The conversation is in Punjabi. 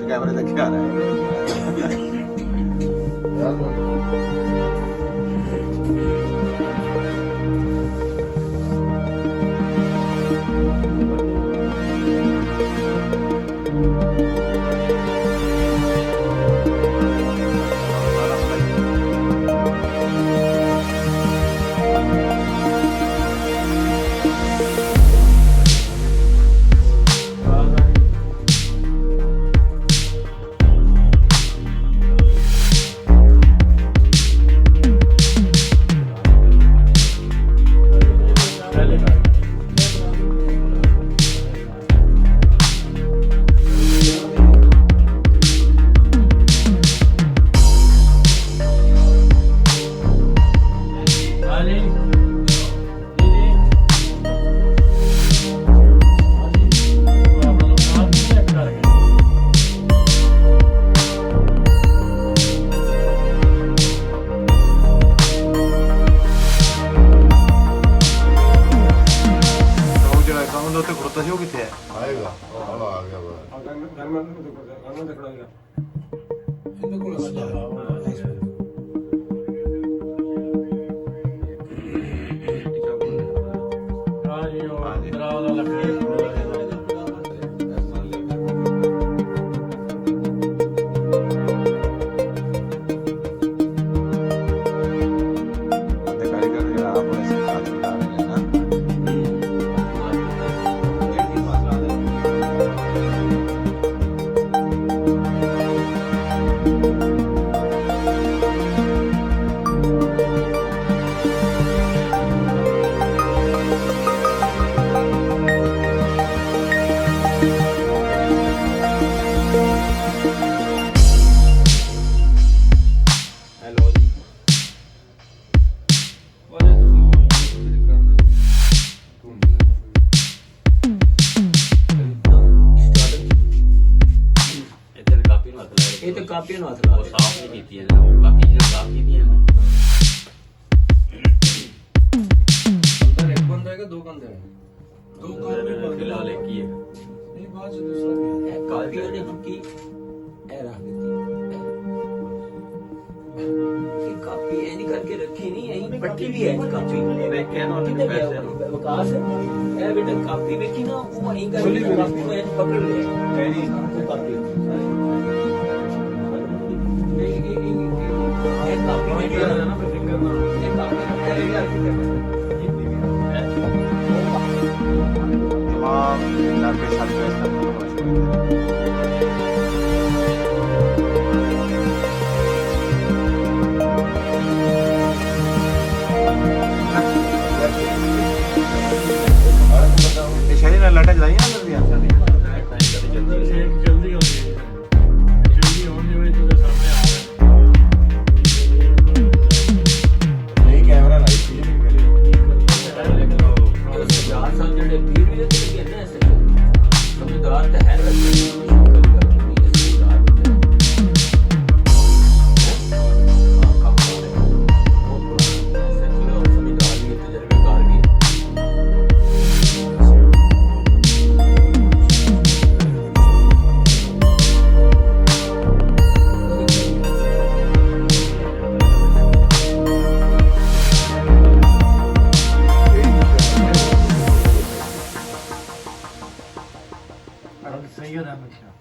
कैमरे देखे आ रहा है। ਕਾਪੀ ਨੂੰ ਹੱਥ ਲਾ ਸਾਫ ਨਹੀਂ ਕੀਤੀ ਹੈ ਬਾਕੀ ਜਿਹੜਾ ਸਾਫ ਕੀਤੀ ਹੈ ਅੰਦਰ ਇੱਕ ਬੰਦਾ ਹੈ ਕਿ ਦੋ ਬੰਦੇ ਹੈ ਦੋ ਬੰਦੇ ਫਿਲਹਾਲ ਇੱਕ ਹੀ ਹੈ ਨਹੀਂ ਬਾਅਦ ਚ ਦੂਸਰਾ ਵੀ ਹੈ ਕਾਪੀ ਉਹਨੇ ਚੁੱਕੀ ਇਹ ਰੱਖ ਦਿੱਤੀ ਇਹ ਕਾਪੀ ਇਹ ਨਹੀਂ ਕਰਕੇ ਰੱਖੀ ਨਹੀਂ ਐਂ ਪੱਟੀ ਵੀ ਹੈ ਕਾਪੀ ਵੇਖਿਆ ਨਾ ਉਹਨੇ ਪੈਸੇ ਵਿਕਾਸ ਇਹ ਬੇਟਾ ਕਾਪੀ ਵੇਖੀ ਨਾ ਉਹ ਐਂ ਕਰਕੇ ਕਾਪੀ ਨੂੰ ਐਂ ਪਕੜ ਲਿਆ ਮੇਰੀ ਕਾਪੀ लाटा जलाई ना जल्दी सही हो रहा है